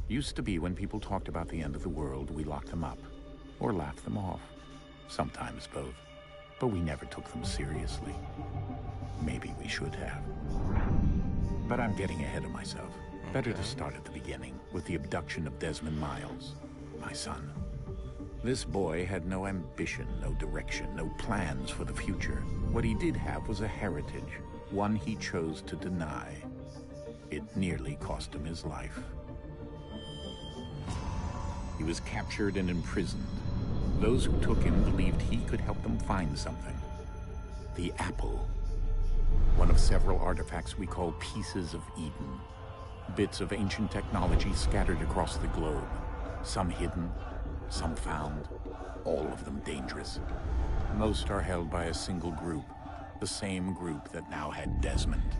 Used to be when people talked about the end of the world, we locked them up. Or laughed them off. Sometimes both. But we never took them seriously. Maybe we should have. But I'm getting ahead of myself. Better to start at the beginning, with the abduction of Desmond Miles, my son. This boy had no ambition, no direction, no plans for the future. What he did have was a heritage, one he chose to deny. It nearly cost him his life. He was captured and imprisoned. Those who took him believed he could help them find something. The apple. One of several artifacts we call pieces of Eden. Bits of ancient technology scattered across the globe. Some hidden, some found, all of them dangerous. Most are held by a single group, the same group that now had Desmond.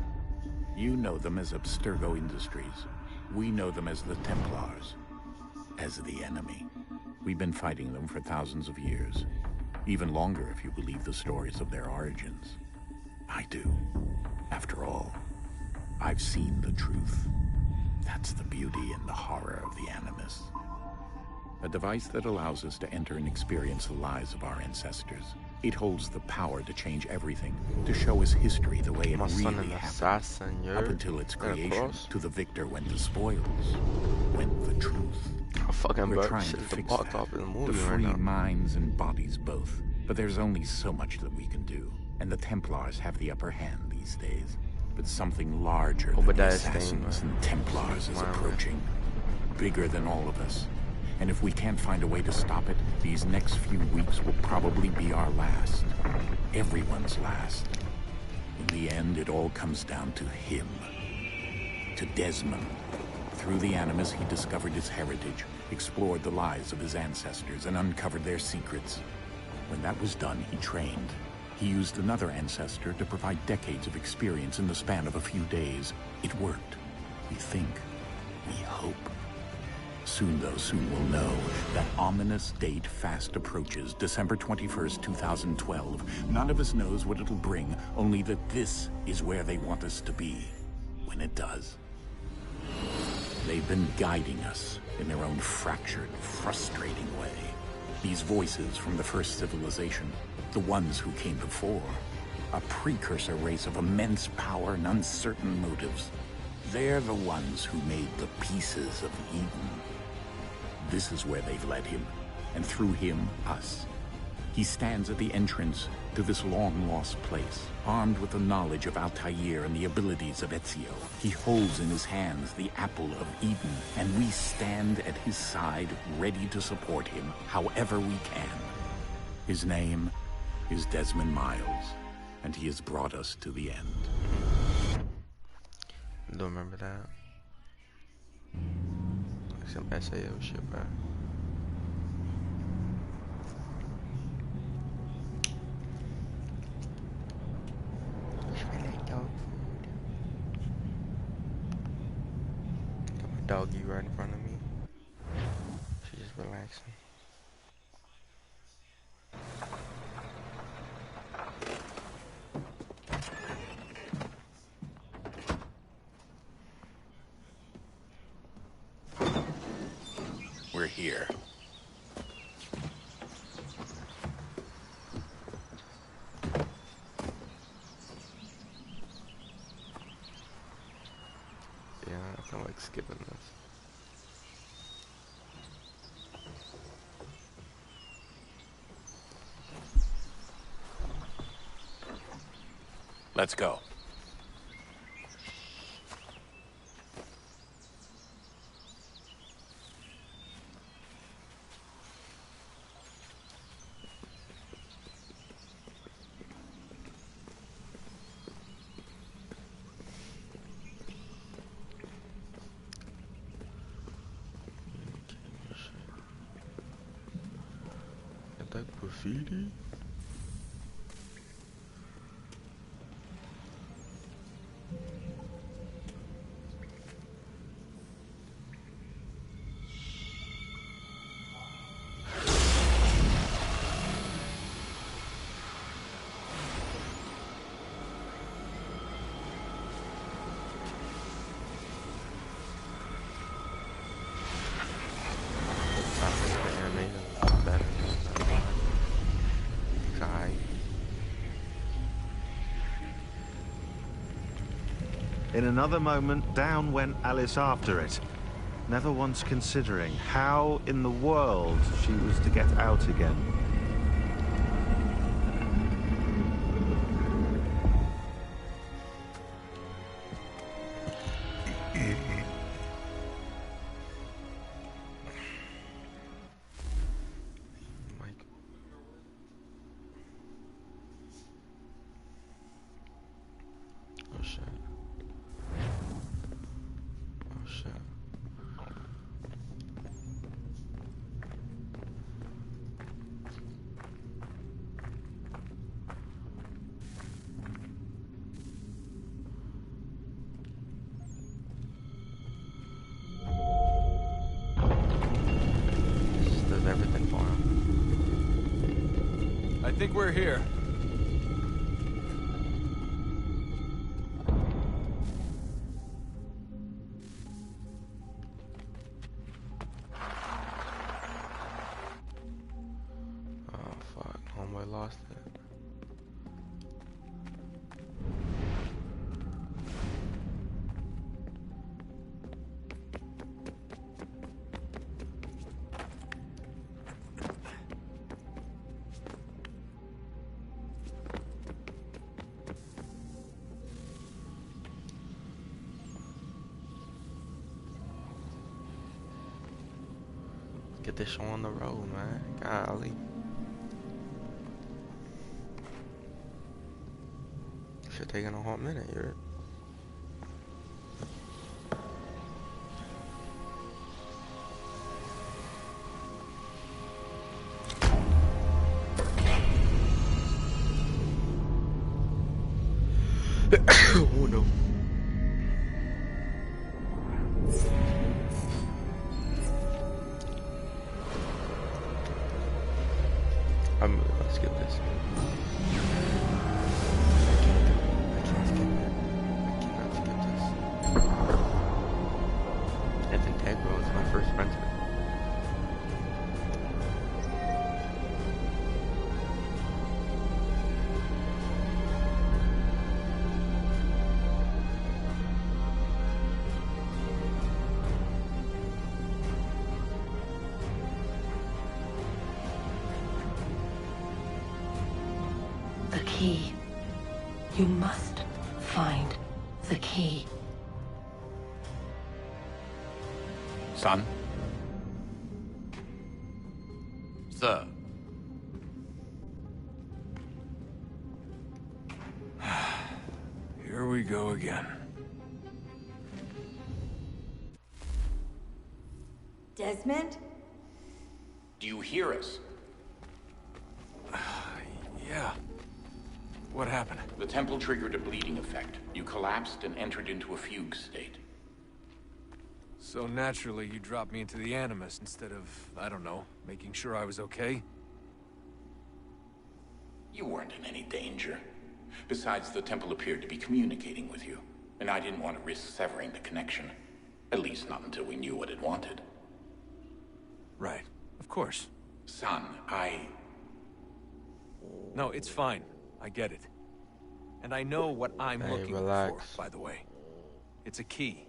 You know them as Abstergo Industries. We know them as the Templars, as the enemy. We've been fighting them for thousands of years, even longer if you believe the stories of their origins. I do. After all, I've seen the truth. That's the beauty and the horror of the Animus. A device that allows us to enter and experience the lives of our ancestors. It holds the power to change everything, to show us history the way it really happened. Up until its creation, to the victor went the spoils, went the truth. We're trying to fix that, to free minds and bodies both. But there's only so much that we can do, and the Templars have the upper hand these days. But something larger than the Assassins and Templars is approaching, bigger than all of us. And if we can't find a way to stop it, these next few weeks will probably be our last. Everyone's last. In the end, it all comes down to him. To Desmond. Through the Animus, he discovered his heritage, explored the lives of his ancestors, and uncovered their secrets. When that was done, he trained. He used another ancestor to provide decades of experience in the span of a few days. It worked. We think. We hope. Soon, though, soon we'll know. That ominous date fast approaches, December 21st, 2012. None of us knows what it'll bring, only that this is where they want us to be, when it does. They've been guiding us in their own fractured, frustrating way. These voices from the first civilization, the ones who came before, a precursor race of immense power and uncertain motives. They're the ones who made the pieces of Eden. This is where they've led him, and through him, us. He stands at the entrance to this long-lost place, armed with the knowledge of Altair and the abilities of Ezio. He holds in his hands the apple of Eden, and we stand at his side, ready to support him however we can. His name is Desmond Miles, and he has brought us to the end. Don't remember that. Like some SAO shit, bro. Got my doggy right in front of me. She's just relaxing. We're here. Yeah, I feel like skipping this. Let's go. Got that graffiti? In another moment, down went Alice after it, never once considering how in the world she was to get out again. Oh shit. Oh shit. This does everything for him. I think we're here. Oh fuck, homeboy lost it. Get this show on the road, man. Golly. Shit taking a hot minute, you're oh no. I'm really gonna skip this. I can't skip it. I cannot skip this. It's Integral, it's my first renter. The key. You must find the key. Son? Sir. Here we go again. Desmond? Do you hear us? Yeah. What happened? The temple triggered a bleeding effect. You collapsed and entered into a fugue state. So naturally, you dropped me into the Animus instead of, I don't know, making sure I was okay? You weren't in any danger. Besides, the temple appeared to be communicating with you, and I didn't want to risk severing the connection. At least not until we knew what it wanted. Right. Of course. Son, No, it's fine. I get it. And I know what I'm Hey, looking relax. for, by the way. It's a key.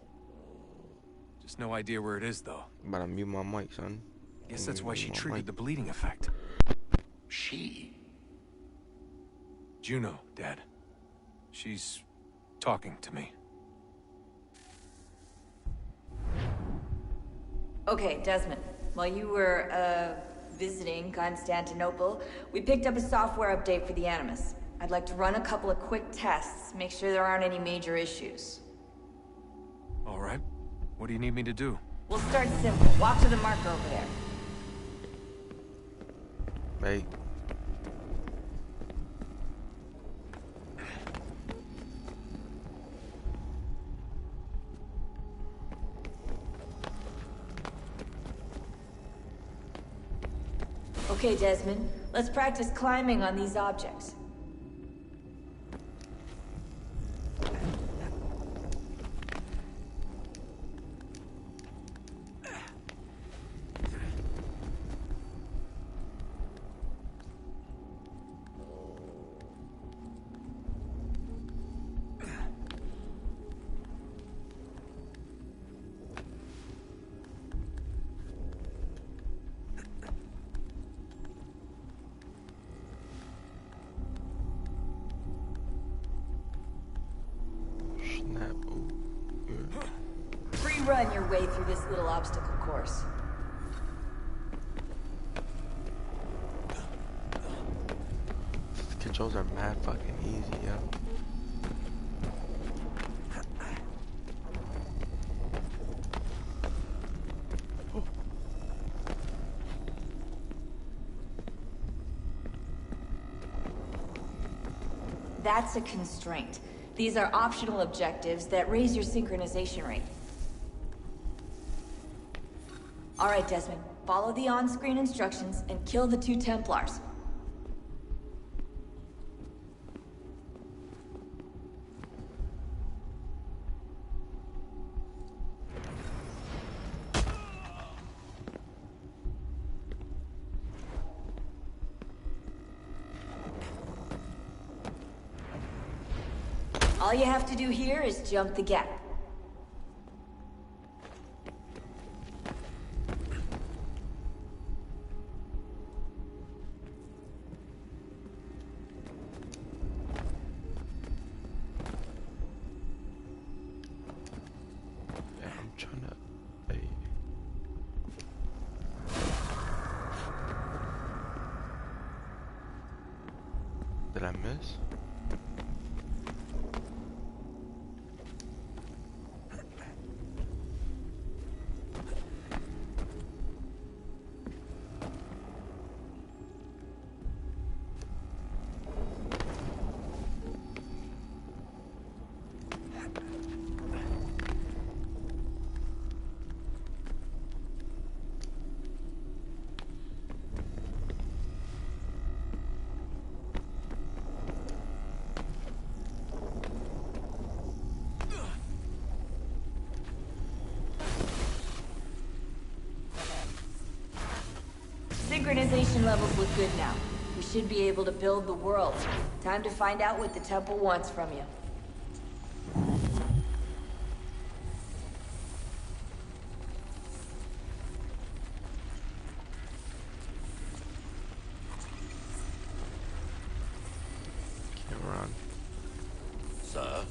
Just no idea where it is, though. I'm about to mute my mic, son. Guess that's why she Mute my triggered mic. the bleeding effect. she? Juno, Dad. She's talking to me. Okay, Desmond. While you were, visiting Constantinople, we picked up a software update for the Animus. I'd like to run a couple of quick tests, make sure there aren't any major issues. All right. What do you need me to do? We'll start simple. Walk to the marker over there. Hey. Okay, Desmond. Let's practice climbing on these objects. run your way through this little obstacle course. Controls are mad fucking easy, yo. That's a constraint. These are optional objectives that raise your synchronization rate. All right, Desmond. Follow the on-screen instructions and kill the 2 Templars. All you have to do here is jump the gap. Yeah, I'm trying to. Hey. Did I miss? Synchronization levels look good now. We should be able to build the world. Time to find out what the temple wants from you. Can't run. Sir?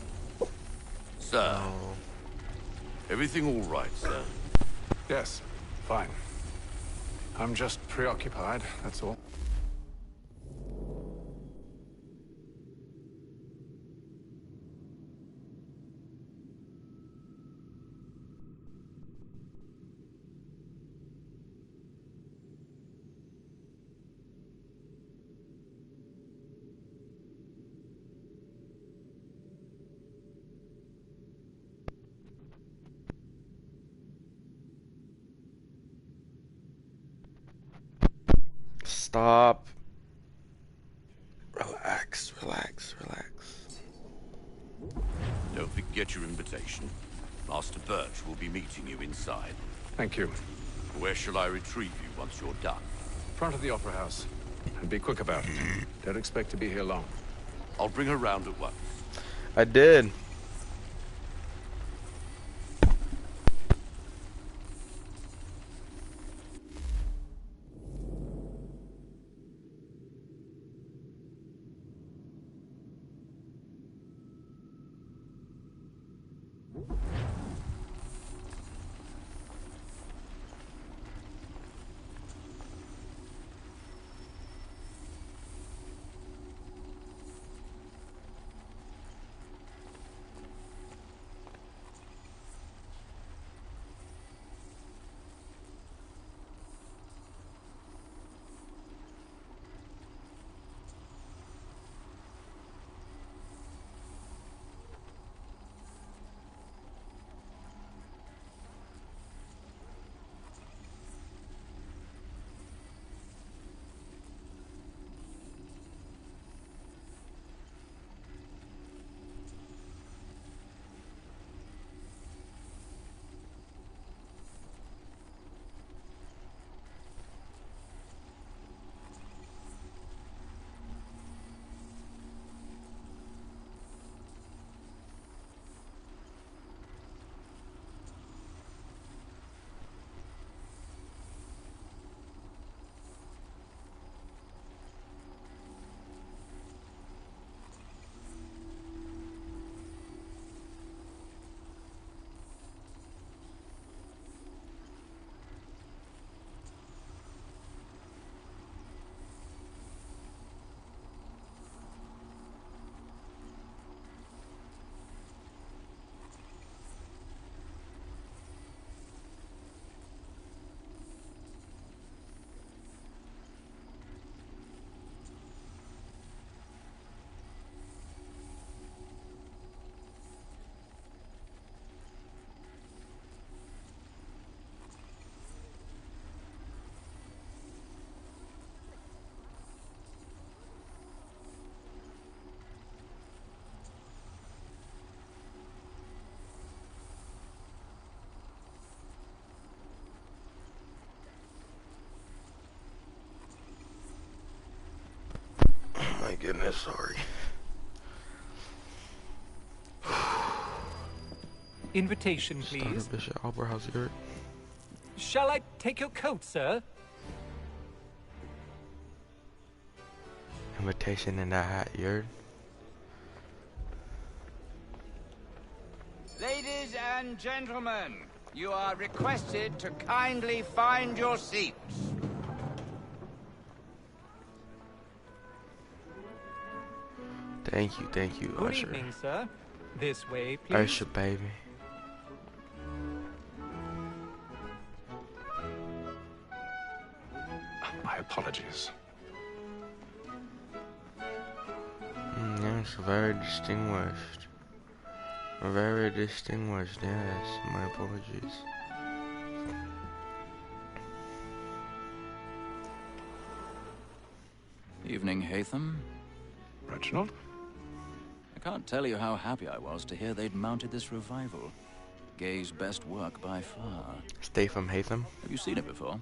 Sir? Oh. Everything all right, sir? Yes, fine. I'm just preoccupied, that's all. Stop. Relax, relax, relax. Don't forget your invitation. Master Birch will be meeting you inside. Thank you. Where shall I retrieve you once you're done? Front of the Opera House. And be quick about it. Don't expect to be here long. I'll bring her round at once. I did. bit sorry. Invitation, please. Starter Bishop Alberhouse here. Shall I take your coat, sir? Invitation in that hat, you heard? Ladies and gentlemen, you are requested to kindly find your seats. Thank you, Good Usher. evening, sir. This way, please. Usher, baby. My apologies. Yes, very distinguished. Very distinguished, yes. My apologies. Evening, Haytham. Reginald? I can't tell you how happy I was to hear they'd mounted this revival. Gay's best work by far. Stay from Haytham. Have you seen it before?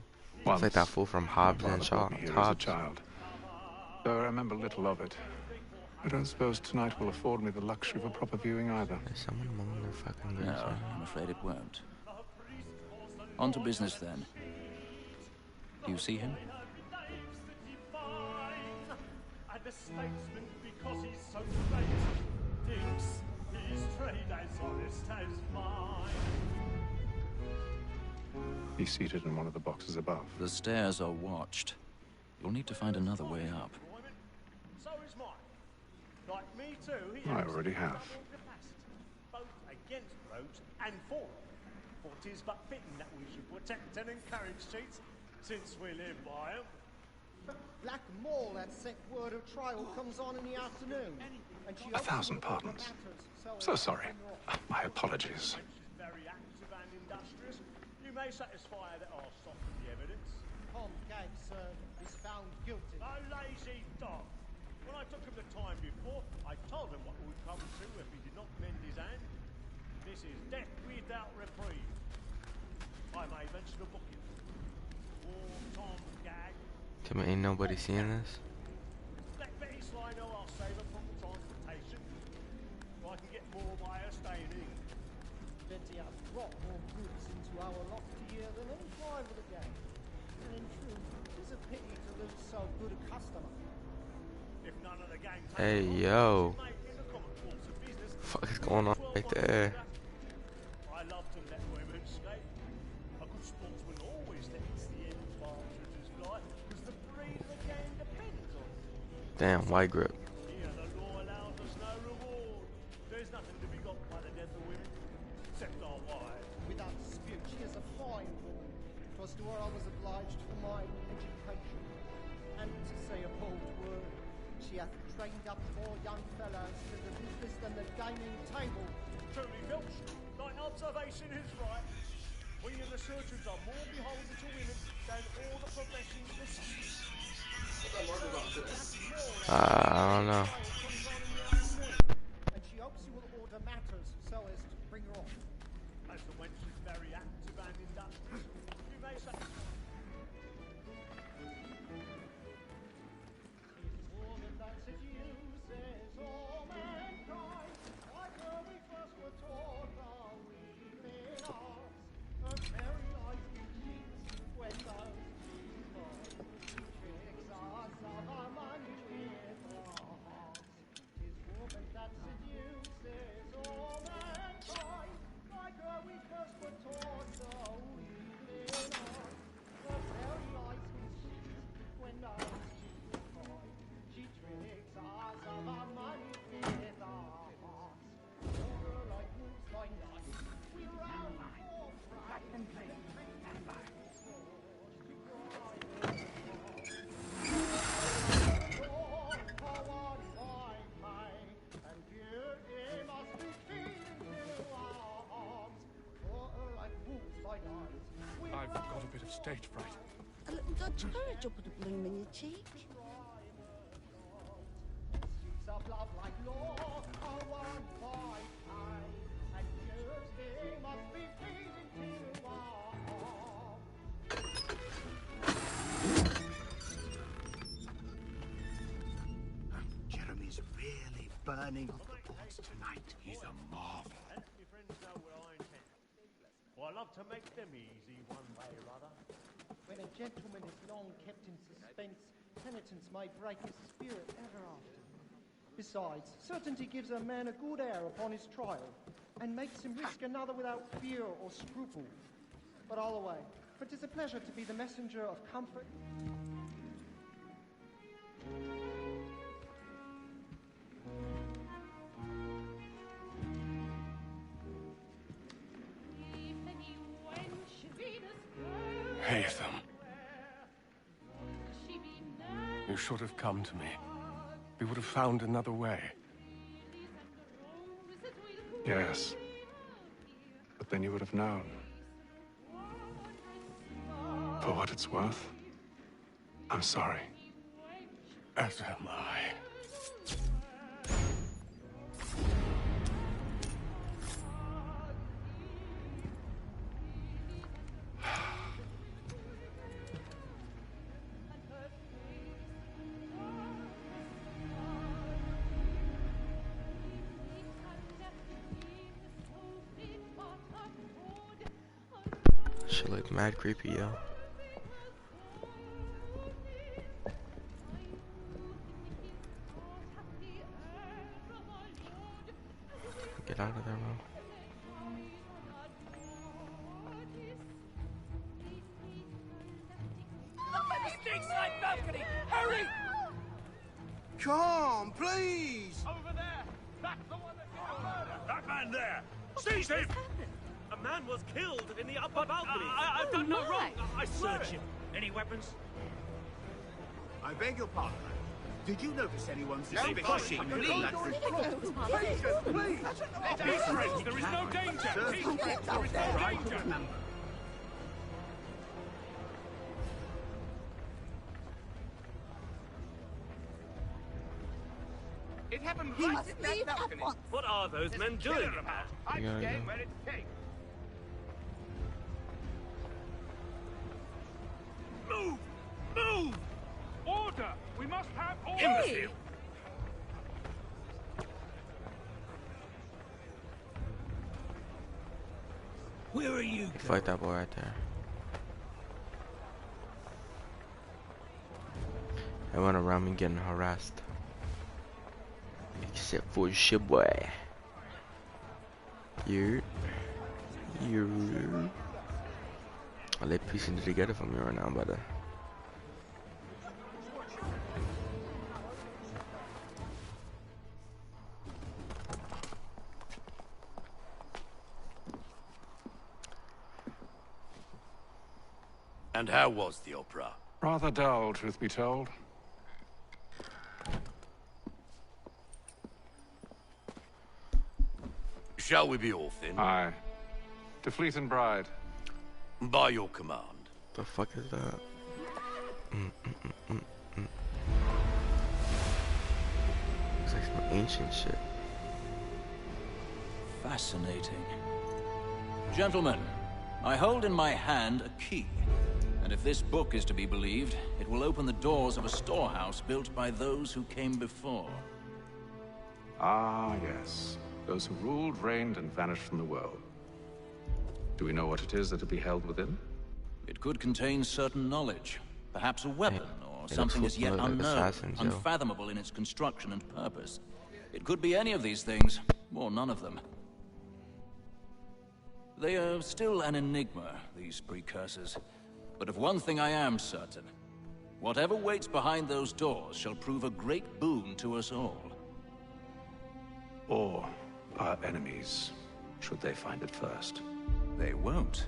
It's like that fool from Hobbs and Shaw. Here as a Hobbs. child. Though I remember little of it. I don't suppose tonight will afford me the luxury of a proper viewing either. There's someone among their fucking No, guys. I'm afraid it won't. On to business then. Do you see him? And the statesman, because he's so great, thinks his trade as honest as mine. He's seated in one of the boxes above. The stairs are watched. You'll need to find another way up. So is mine. Like me too, he I has already have. capacity, both against roads and for them. For 'tis but fitting that we should protect and encourage cheats, since we live by 'em. Black Mall, that set word of trial comes on in the afternoon. And she 1,000 pardons. So sorry. My apologies. She's very active and industrious. You may satisfy her that I'll soften the evidence. Tom Gag, sir, is found guilty. A lazy dog. When I took him the time before, I told him what would come to if he did not mend his hand. This is death without reprieve. I may mention a booking. War Tom Gag. Come on, ain't nobody seeing this? Let Betty Sly know I'll save her from transportation. So I can get more by her staying in. Betty has brought more goods into our loft here than any five of the gang. And in truth, it is a pity to lose so good a customer. If none of the gang take Hey, her on, yo. she may, in the common course of business, The fuck is going on right there? I love to let women skate. A good sportsman always lets the end partridges fly, because the breed of the gang depends on it. Damn, white grip. Here the law allows us no reward. There's nothing to be got by the death of women, except our wives. Without dispute, she is a fine woman. 'Twas to her I was obliged for my education. And to say a bold word, she hath trained up more young fellows to the business than the gaming table. Truly, Filch, thy observation is right. We in the surgeons are more beholden to women than all the professions besides. I don't know. And she hopes you will order matters so as to bring her on. As the wench is very active and industrious, you may satisfy. More than that seduces all mankind. Like her we first were taught our weaving arts. Her very life we cheats when those tricks us of our money with our hearts. 'Tis woman that seduces all mankind. Like her we first were taught our weaving arts. Her very life we cheats when those she tricks us of our money with our hearts. Over like moves by night, we round for fright and play. I've got a bit of stage fright. A little Dutch courage will put a bloom in your cheek. Of love like law are won by time, and yours they must be pleasing to all. Jeremy running off the boards tonight. He's a marvel. And let my friends know where I intend. Well, I love to make them easy one way or other. When a gentleman is long kept in suspense, penitence may break his spirit ever after. Besides, certainty gives a man a good air upon his trial, and makes him risk another without fear or scruple. But all away, for 'tis a pleasure to be the messenger of comfort. Haytham. You should have come to me. We would have found another way. Yes. But then you would have known. For what it's worth, I'm sorry. As am I. She look mad creepy, yo. Get out of there, bro. Look at the big side balcony! Hurry! Come, please! Over there! That's the one that did the murder! That man there! Seize him! A man was killed in the upper balcony. I've done no wrong. I swear Search it. him. Any weapons? I beg your pardon. Did you notice anyone suspicious pushing coming through through that that room? Please! Be friends, there is no danger! There is no danger! It happened right in that balcony. What are those men doing? I'm Yeah, staying yeah. where it's safe. Move! Move! Order! We must have order! Imbecile! Where are you? Fight that boy right there. Everyone around me getting harassed. Except for shit boy. You. Are they piecing it together for me right now, brother? And how was the opera? Rather dull, truth be told. Shall we be off then? Aye. To Fleet and Bride. By your command. The fuck is that? Looks like some ancient shit. Fascinating. Gentlemen, I hold in my hand a key. And if this book is to be believed, it will open the doors of a storehouse built by those who came before. Ah, yes. Those who ruled, reigned, and vanished from the world. Do we know what it is that will be held within? It could contain certain knowledge. Perhaps a weapon, or it something looks as yet like unknown, assassins, yo. unfathomable in its construction and purpose. It could be any of these things, or none of them. They are still an enigma, these precursors. But of one thing I am certain. Whatever waits behind those doors shall prove a great boon to us all. Or our enemies, should they find it first. They won't.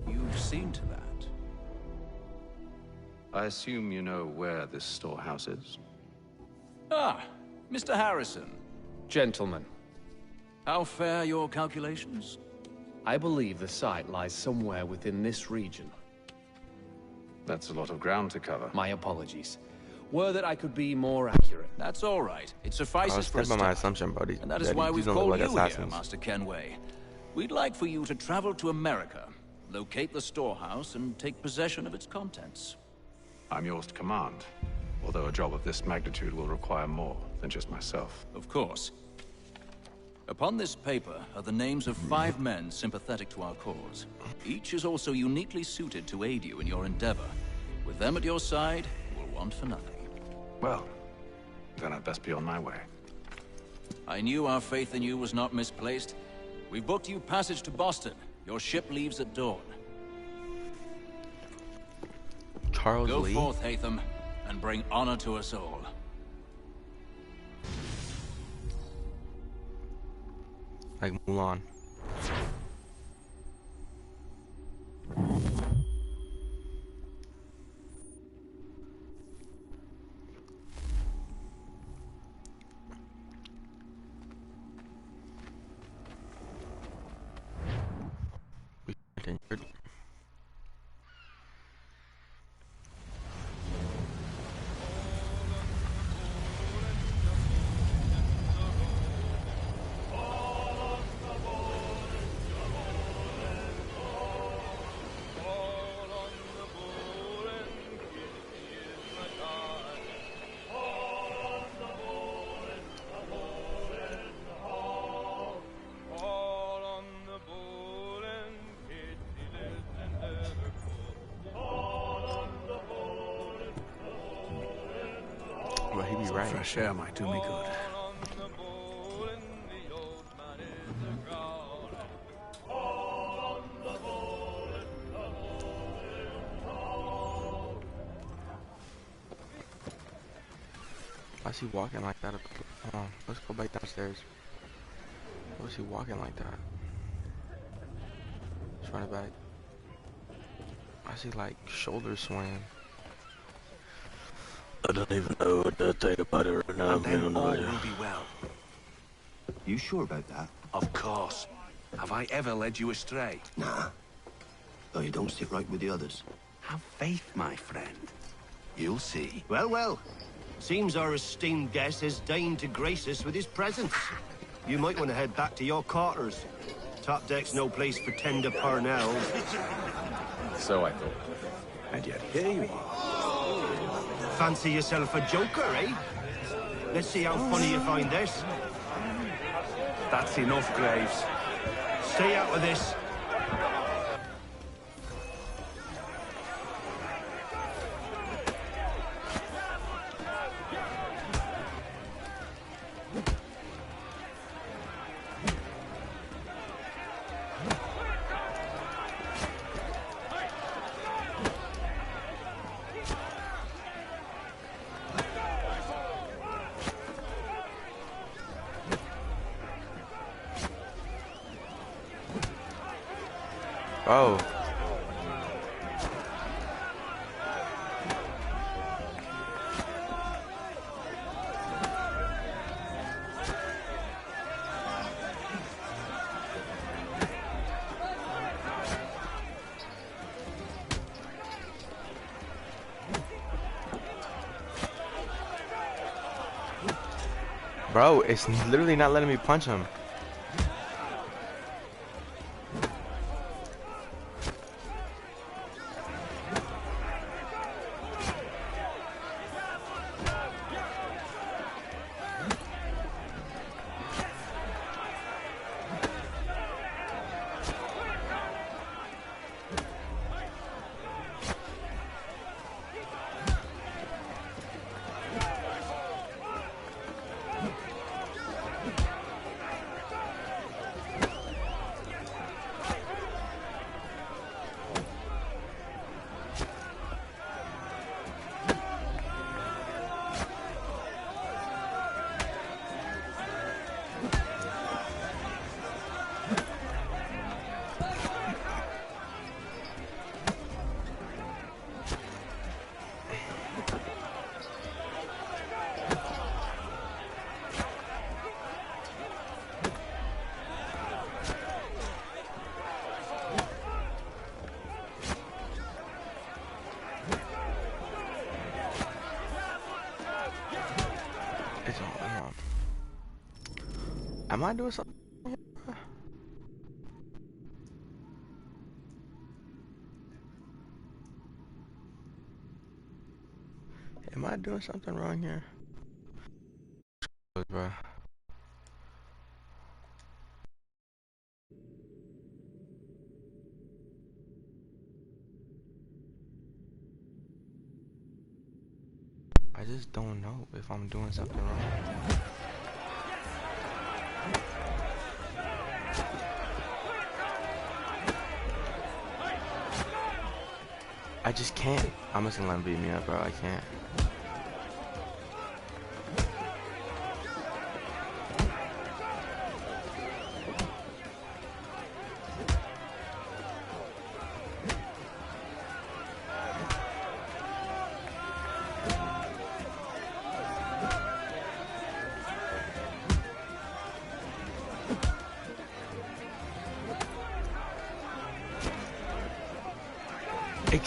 You've seen to that. I assume you know where this storehouse is? Ah, Mr. Harrison. Gentlemen. How fare your calculations? I believe the site lies somewhere within this region. That's a lot of ground to cover. My apologies. Were that I could be more accurate. That's all right. It suffices for a Stand by my start. assumption, buddy. And that is why we've called you here, Master Kenway. We'd like for you to travel to America, locate the storehouse, and take possession of its contents. I'm yours to command, although a job of this magnitude will require more than just myself. Of course. Upon this paper are the names of 5 men sympathetic to our cause. Each is also uniquely suited to aid you in your endeavor. With them at your side, you will want for nothing. Well, then I'd best be on my way. I knew our faith in you was not misplaced. We've booked you passage to Boston. Your ship leaves at dawn. Charles Go Lee? forth, Hatham, and bring honor to us all. Like Mulan. But he be right. Fresh air might do me good. Why is he walking like that? Hold on, let's go back downstairs. Why is he walking like that? Let's run it back. Why is he like shoulder swaying? I don't even know what to think about it right now, man. All will be well. You sure about that? Of course. Have I ever led you astray? Nah. Though you don't sit right with the others. Have faith, my friend. You'll see. Well, well. Seems our esteemed guest has deigned to grace us with his presence. You might want to head back to your quarters. Top deck's no place for tender Parnells. So I thought. And yet here you are. Fancy yourself a joker, eh? Let's see how funny you find this. That's enough, Graves. Stay out of this. Bro, it's literally not letting me punch him. Am I doing something? Am I doing something wrong here? Bro. I just don't know if I'm doing something wrong. I just can't. I'm just gonna let him beat me up, bro. I can't.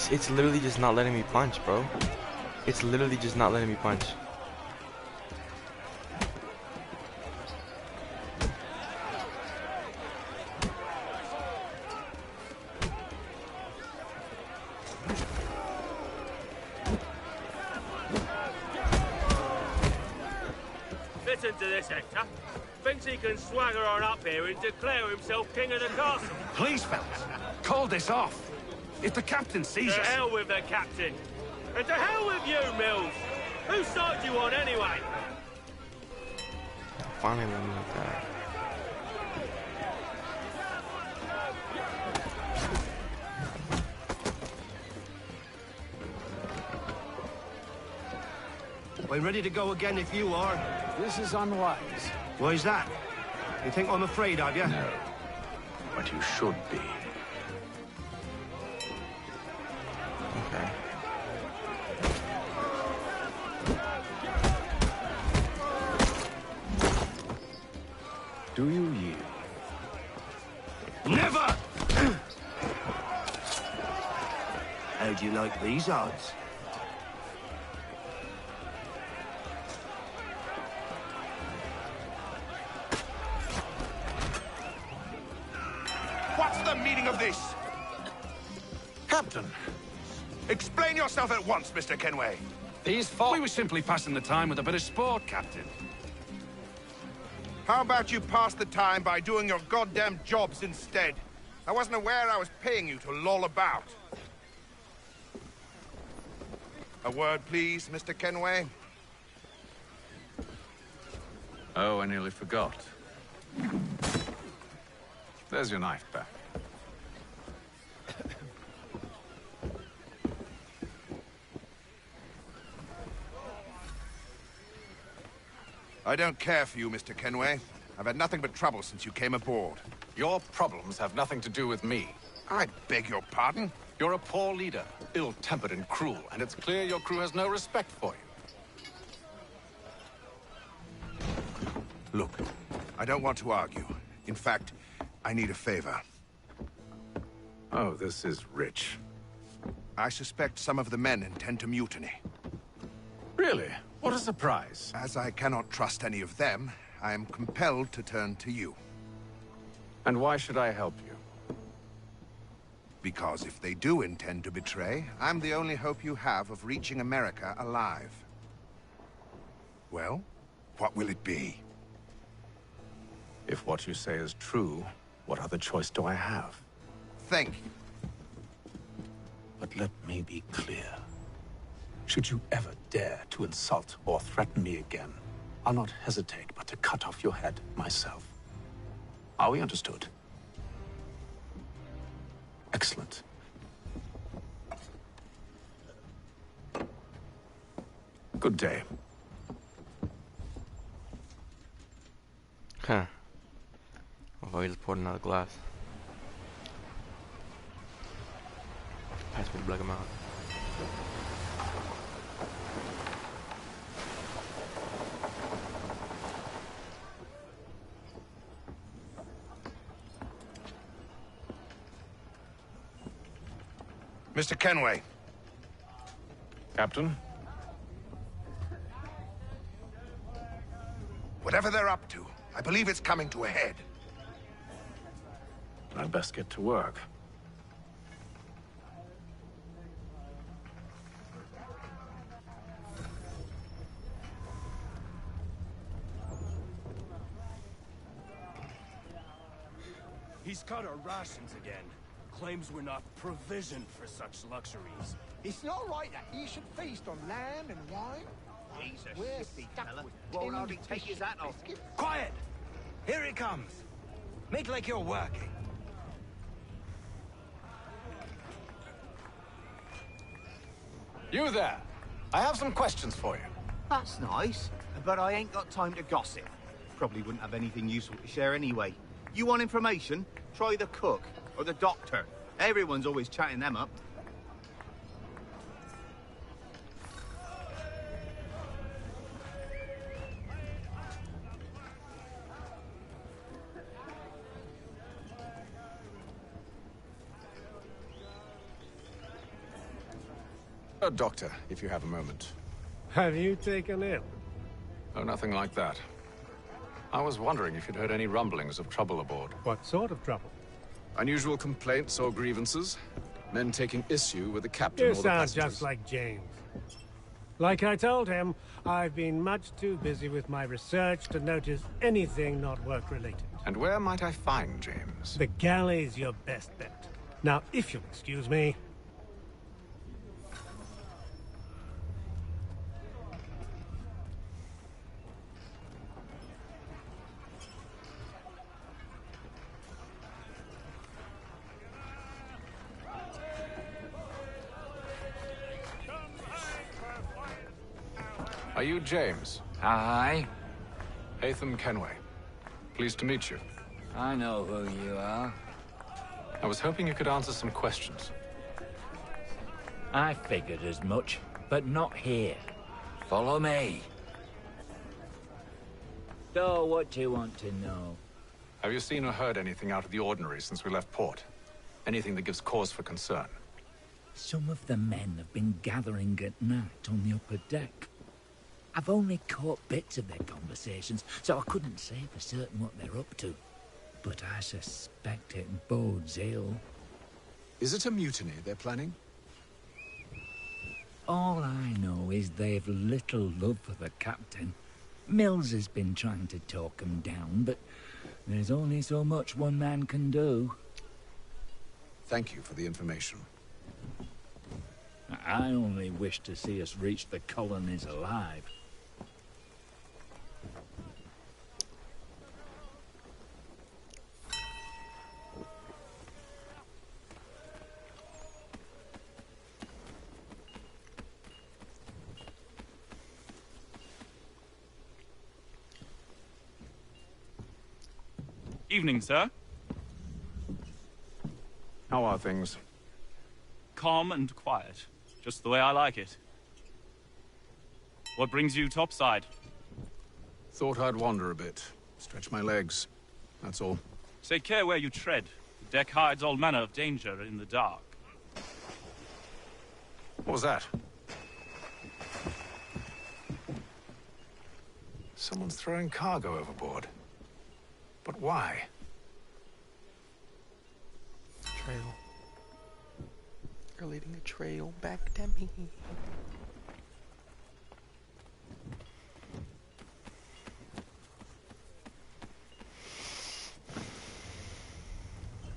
It's literally just not letting me punch, bro. It's literally just not letting me punch. Listen to this, Hector. Thinks he can swagger on up here and declare himself king of the castle. Please, fellas, call this off. If the captain sees us... To hell with the captain. And to hell with you, Mills. Whose side you on, anyway? Finally let me like that. I'm ready to go again if you are. This is unwise. Why's that? You think I'm afraid of you? No. But you should be. Okay. Do you yield? Never! How do you like these odds? What's the meaning of this? Captain, explain yourself at once, Mr. Kenway. These folk... We were simply passing the time with a bit of sport, Captain. How about you pass the time by doing your goddamn jobs instead? I wasn't aware I was paying you to loll about. A word, please, Mr. Kenway. Oh, I nearly forgot. There's your knife back. I don't care for you, Mr. Kenway. I've had nothing but trouble since you came aboard. Your problems have nothing to do with me. I beg your pardon? You're a poor leader, ill-tempered and cruel, and it's clear your crew has no respect for you. Look, I don't want to argue. In fact, I need a favor. Oh, this is rich. I suspect some of the men intend to mutiny. Really? What a surprise. As I cannot trust any of them, I am compelled to turn to you. And why should I help you? Because if they do intend to betray, I'm the only hope you have of reaching America alive. Well, what will it be? If what you say is true, what other choice do I have? Thank you. But let me be clear. Should you ever dare to insult or threaten me again, I'll not hesitate but to cut off your head myself. Are we understood? Excellent. Good day. Huh. Oh, he just poured another glass. Pass me the black amount. Mr. Kenway. Captain? Whatever they're up to, I believe it's coming to a head. I'd best get to work. He's cut our rations again. Claims we're not provisioned for such luxuries. It's not right that he should feast on land and wine. He's a We're shifty stuck fella. with Won't tin hardly take his hat off. biscuits. Quiet! Here he comes. Make like you're working. You there! I have some questions for you. That's nice, but I ain't got time to gossip. Probably wouldn't have anything useful to share anyway. You want information? Try the cook or the doctor. Everyone's always chatting them up. A doctor, if you have a moment. Have you taken ill? Oh, nothing like that. I was wondering if you'd heard any rumblings of trouble aboard. What sort of trouble? Unusual complaints or grievances? Men taking issue with the captain You or the sound passengers? just like James. Like I told him, I've been much too busy with my research to notice anything not work-related. And where might I find James? The galley's your best bet. Now, if you'll excuse me... Are you James? Aye. Haytham Kenway. Pleased to meet you. I know who you are. I was hoping you could answer some questions. I figured as much, but not here. Follow me. So, what do you want to know? Have you seen or heard anything out of the ordinary since we left port? Anything that gives cause for concern? Some of the men have been gathering at night on the upper deck. I've only caught bits of their conversations, so I couldn't say for certain what they're up to. But I suspect it bodes ill. Is it a mutiny they're planning? All I know is they've little love for the captain. Mills has been trying to talk him down, but there's only so much one man can do. Thank you for the information. I only wish to see us reach the colonies alive. Evening, sir. How are things? Calm and quiet. Just the way I like it. What brings you topside? Thought I'd wander a bit. Stretch my legs. That's all. Take care where you tread. The deck hides all manner of danger in the dark. What was that? Someone's throwing cargo overboard. But why? Trail. You're leading a trail back to me.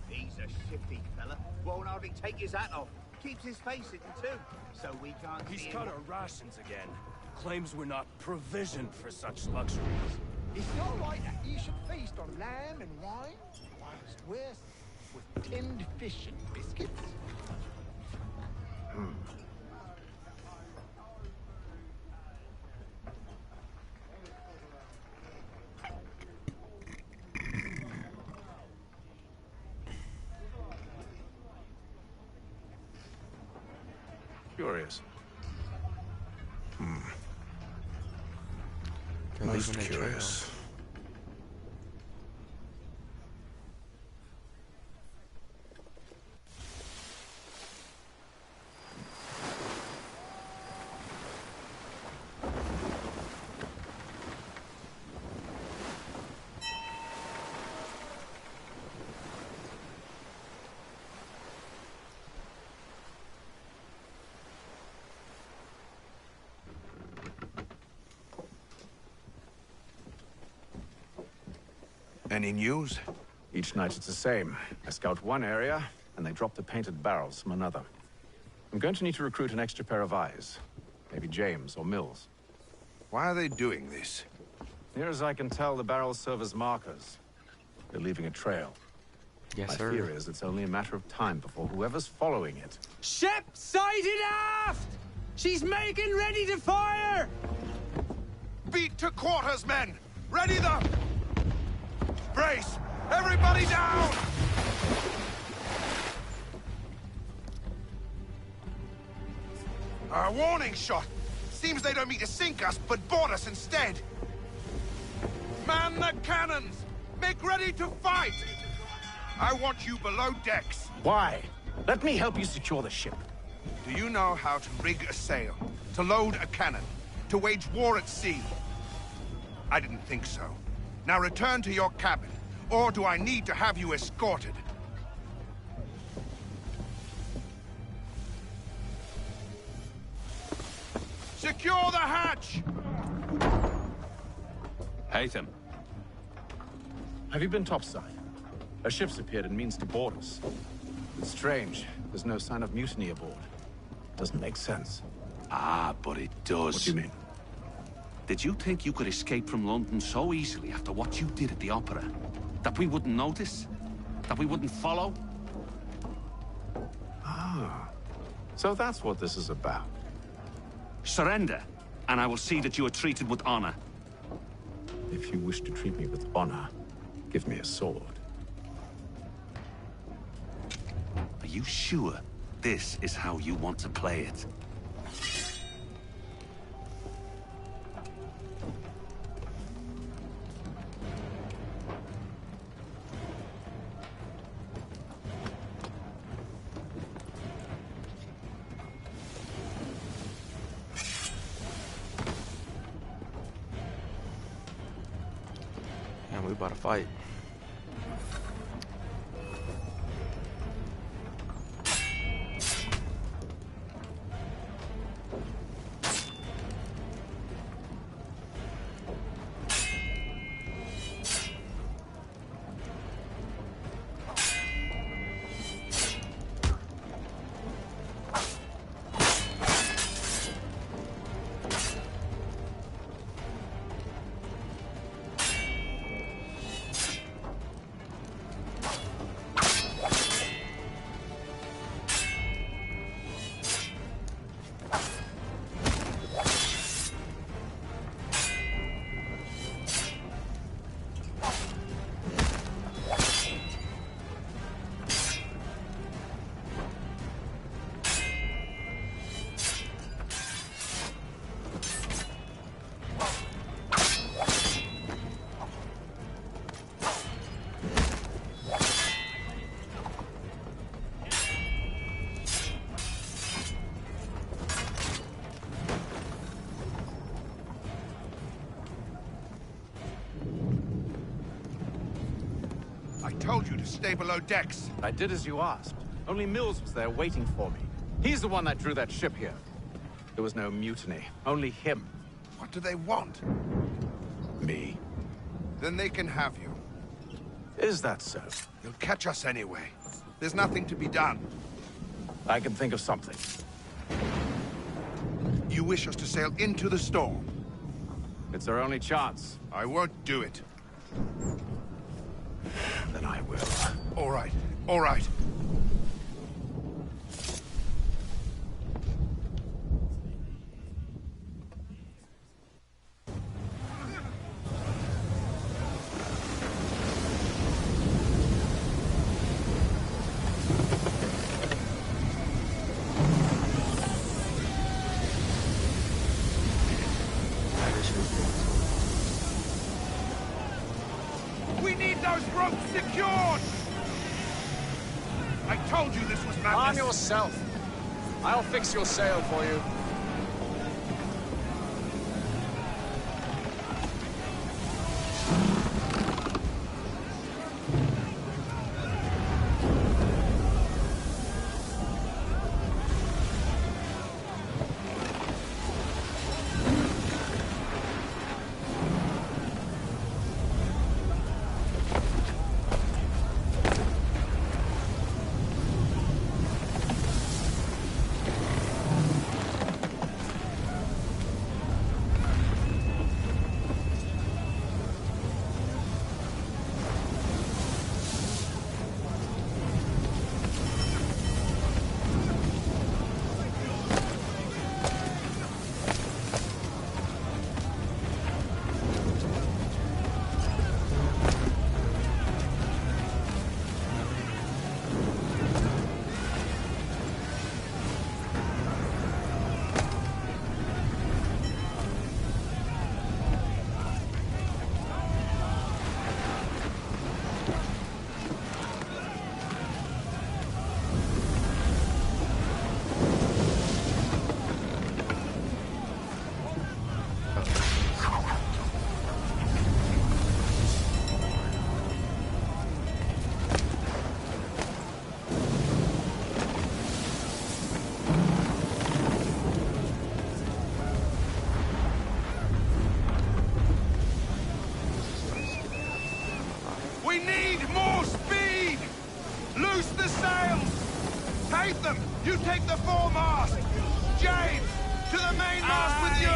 He's a shifty fella. Won't hardly take his hat off. Keeps his face hidden too, so we can't He's see him. cut our rations again. Claims we're not provisioned for such luxuries. It's not right that you should feast on lamb and wine, whilst we're with tinned fish and biscuits. Curious. They're Most leaving a trail. curious. Any news? Each night it's the same. I scout one area, and they drop the painted barrels from another. I'm going to need to recruit an extra pair of eyes. Maybe James or Mills. Why are they doing this? Near as I can tell, the barrels serve as markers. They're leaving a trail. Yes, My sir. fear is it's only a matter of time before whoever's following it. Ship sighted aft! She's making ready to fire! Beat to quarters, men! Ready the... Brace! Everybody down! A warning shot! Seems they don't mean to sink us, but board us instead! Man the cannons! Make ready to fight! I want you below decks. Why? Let me help you secure the ship. Do you know how to rig a sail? To load a cannon? To wage war at sea? I didn't think so. Now return to your cabin, or do I need to have you escorted? Secure the hatch! Haytham. Have you been topside? A ship's appeared and means to board us. It's strange. There's no sign of mutiny aboard. Doesn't make sense. Ah, but it does. What do you mean? Did you think you could escape from London so easily after what you did at the opera? That we wouldn't notice? That we wouldn't follow? Ah. So that's what this is about. Surrender, and I will see that you are treated with honor. If you wish to treat me with honor, give me a sword. Are you sure this is how you want to play it? And we about to fight. told you to stay below decks. I did as you asked. Only Mills was there waiting for me. He's the one that drew that ship here. There was no mutiny, only him. What do they want? Me. Then they can have you. Is that so? You'll catch us anyway. There's nothing to be done. I can think of something. You wish us to sail into the storm? It's our only chance. I won't do it. Then I will. All right, all right. We need those ropes secured! I told you this was madness. Arm yourself. I'll fix your sail for you. We need more speed! Loose the sails! Take them! You take the foremast! James! To the mainmast with you!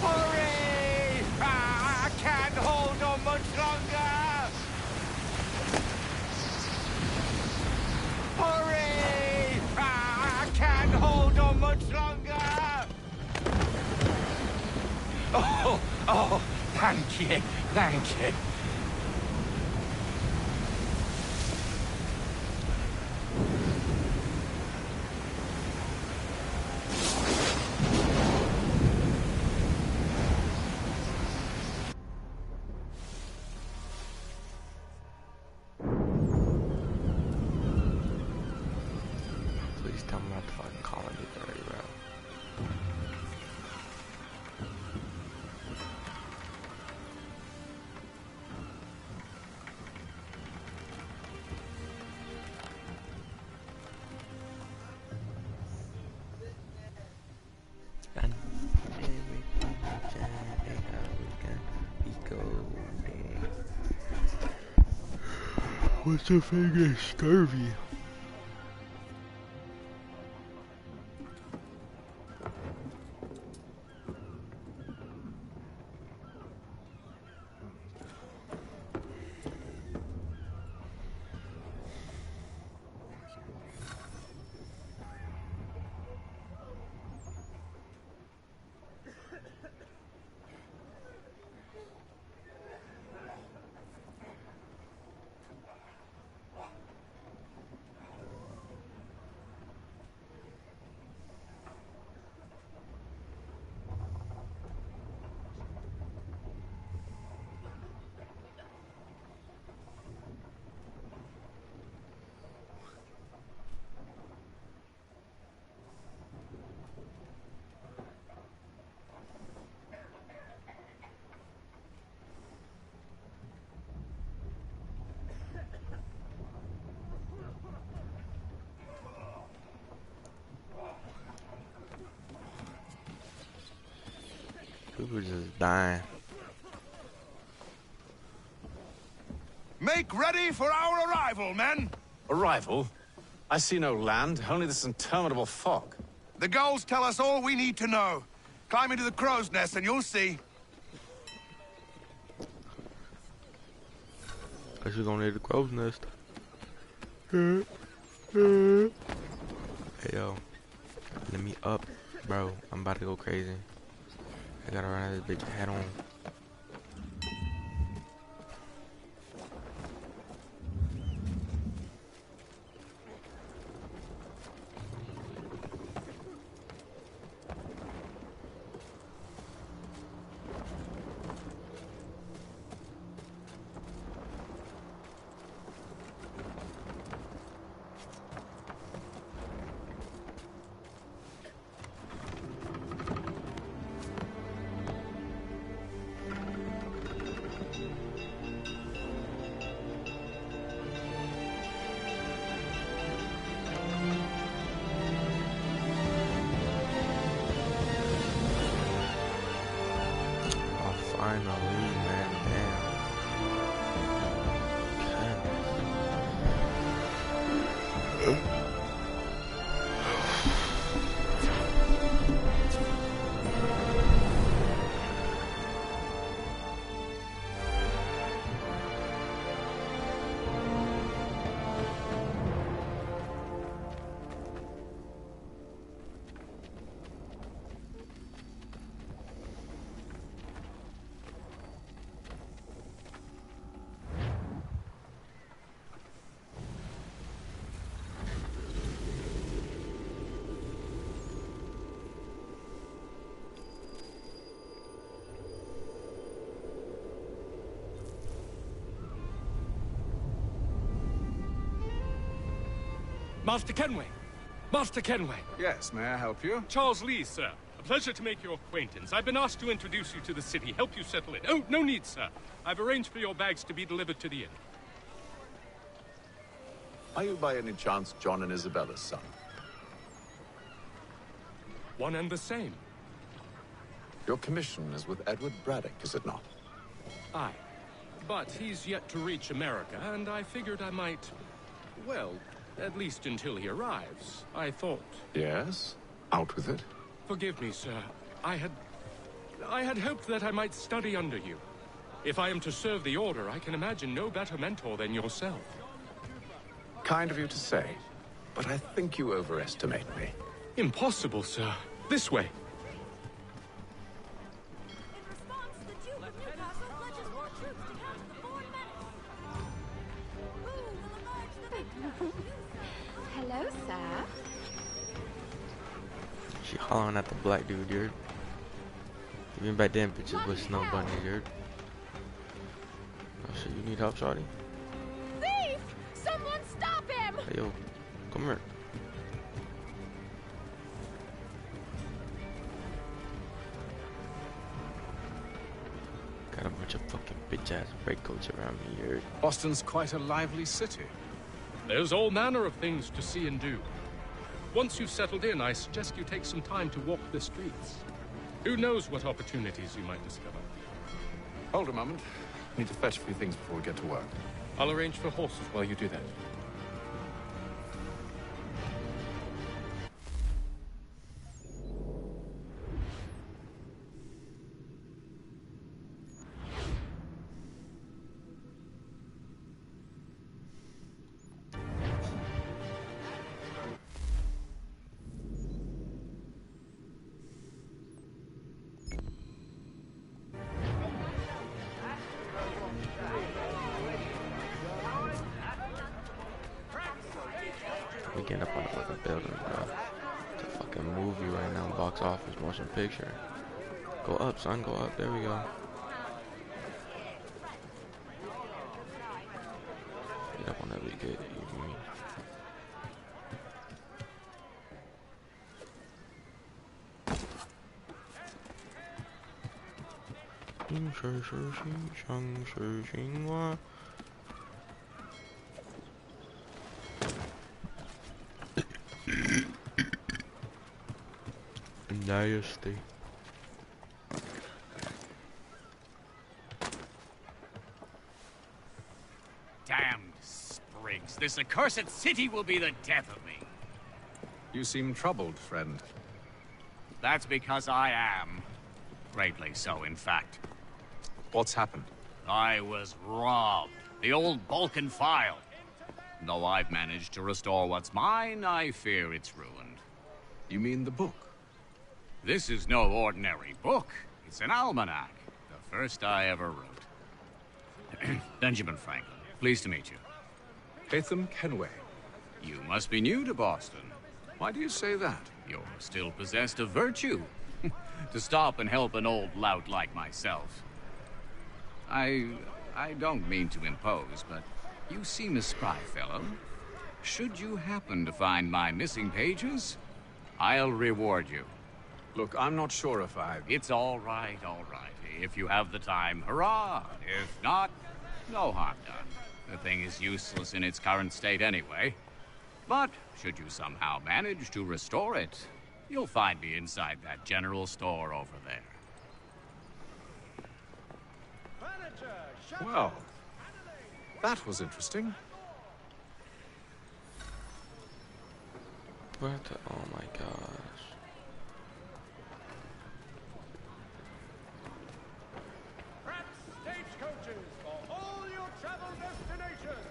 Hurry! I can't hold on much longer! Hurry! I can't hold on much longer! Oh, thank you, thank you. Please tell me not to fucking call it already, bro. And what's the thing is scurvy? We were just dying. Make ready for our arrival, men! Arrival? I see no land, only this interminable fog. The gulls tell us all we need to know. Climb into the crow's nest and you'll see. Guess we're gonna need the crow's nest. Hey yo, let me up, bro. I'm about to go crazy. I gotta run this bitch head on. Finally, man, damn. Master Kenway! Master Kenway! Yes, may I help you? Charles Lee, sir. A pleasure to make your acquaintance. I've been asked to introduce you to the city, help you settle in. Oh, no need, sir. I've arranged for your bags to be delivered to the inn. Are you by any chance John and Isabella's son? One and the same. Your commission is with Edward Braddock, is it not? Aye. But he's yet to reach America, and I figured I might... well, at least until he arrives, I thought. Yes? Out with it. Forgive me, sir. I had hoped that I might study under you. If I am to serve the Order, I can imagine no better mentor than yourself. Kind of you to say, but I think you overestimate me. Impossible, sir. This way. Hello, sir. She hollering at the black dude, dude. Even back then, bitches with snow bunnies, dude. Oh shit, you need help, shawty? Thief! Someone stop him! Hey yo, come here. Got a bunch of fucking bitch-ass breakcoats around me, dude. Boston's quite a lively city. There's all manner of things to see and do. Once you've settled in, I suggest you take some time to walk the streets. Who knows what opportunities you might discover. Hold a moment. Need to fetch a few things before we get to work. I'll arrange for horses while you do that. We getting up on the fucking building, bro. It's a fucking movie right now, box office, motion picture. Go up, son, go up. There we go. Get up on that we get, you feel me? Nasty. this accursed city will be the death of me. You seem troubled, friend. That's because I am. Greatly so, in fact. What's happened? I was robbed. The old Balkan file. Though I've managed to restore what's mine, I fear it's ruined. You mean the book? This is no ordinary book. It's an almanac. The first I ever wrote. Benjamin Franklin, pleased to meet you. Haytham Kenway. You must be new to Boston. Why do you say that? You're still possessed of virtue. To stop and help an old lout like myself. I don't mean to impose, but you seem a spry fellow. Should you happen to find my missing pages, I'll reward you. Look, I'm not sure if I... It's all right, all right. If you have the time, hurrah! If not, no harm done. The thing is useless in its current state anyway. But should you somehow manage to restore it, you'll find me inside that general store over there. Well, that was interesting. What the... Oh my gosh. Stagecoaches for all your travel destinations,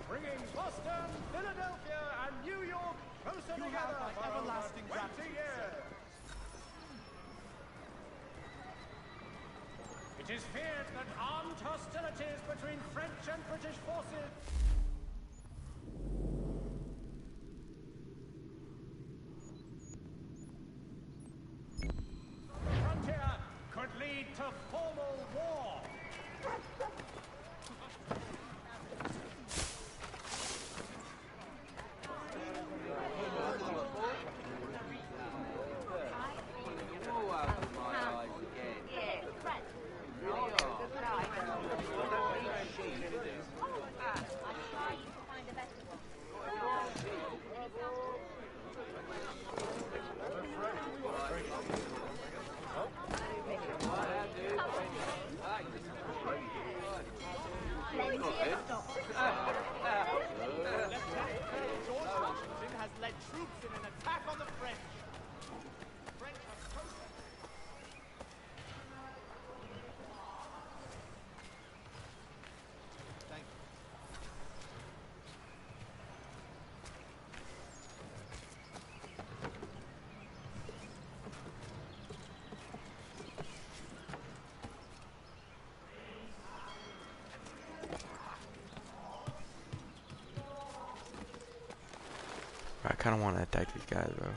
bringing Boston, Philadelphia, and New York closer together for everlasting 20 years. It is feared that armed hostilities between French and British forces. Frontier could lead to formal war. I kind of want to attack these guys, bro.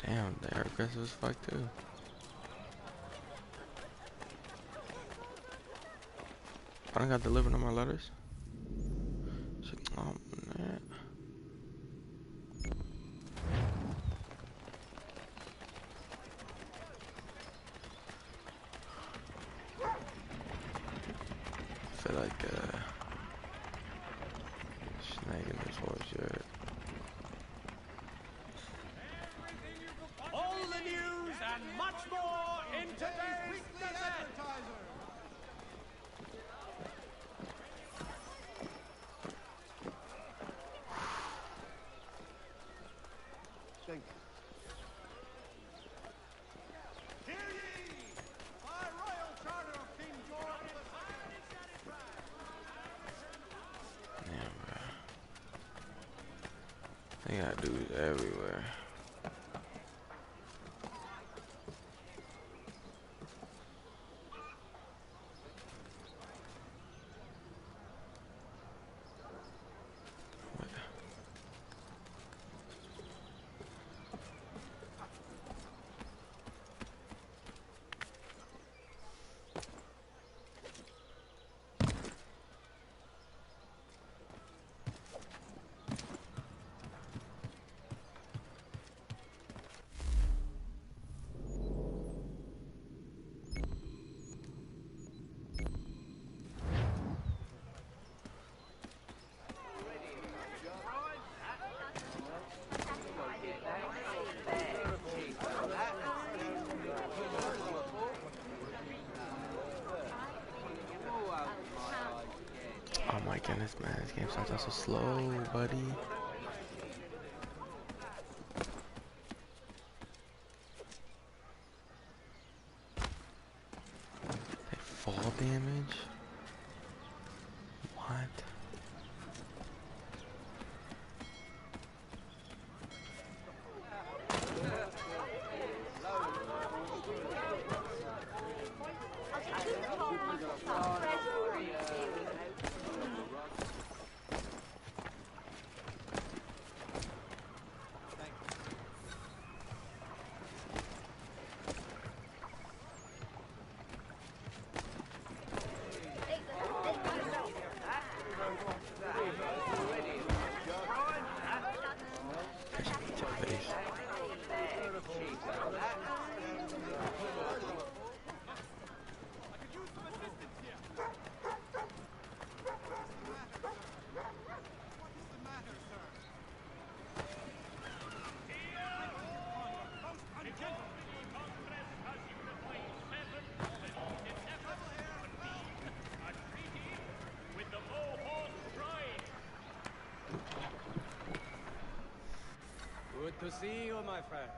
Damn, they're aggressive as fuck too. I don't got delivered no more letters. Oh man. I feel like snagging this horse here. All the news and much more in today's weekly advertiser. Thank you. Hear ye! By royal charter of King George the They got dudes everywhere. goodness, man, this game starts out so slow, buddy. They fall damage? What? Good to see you, my friend.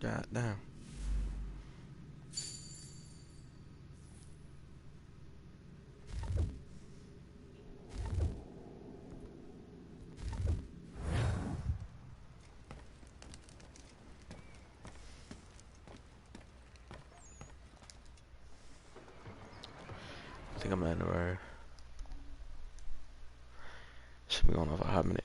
God damn. I think I'm at where should be going off a hot minute.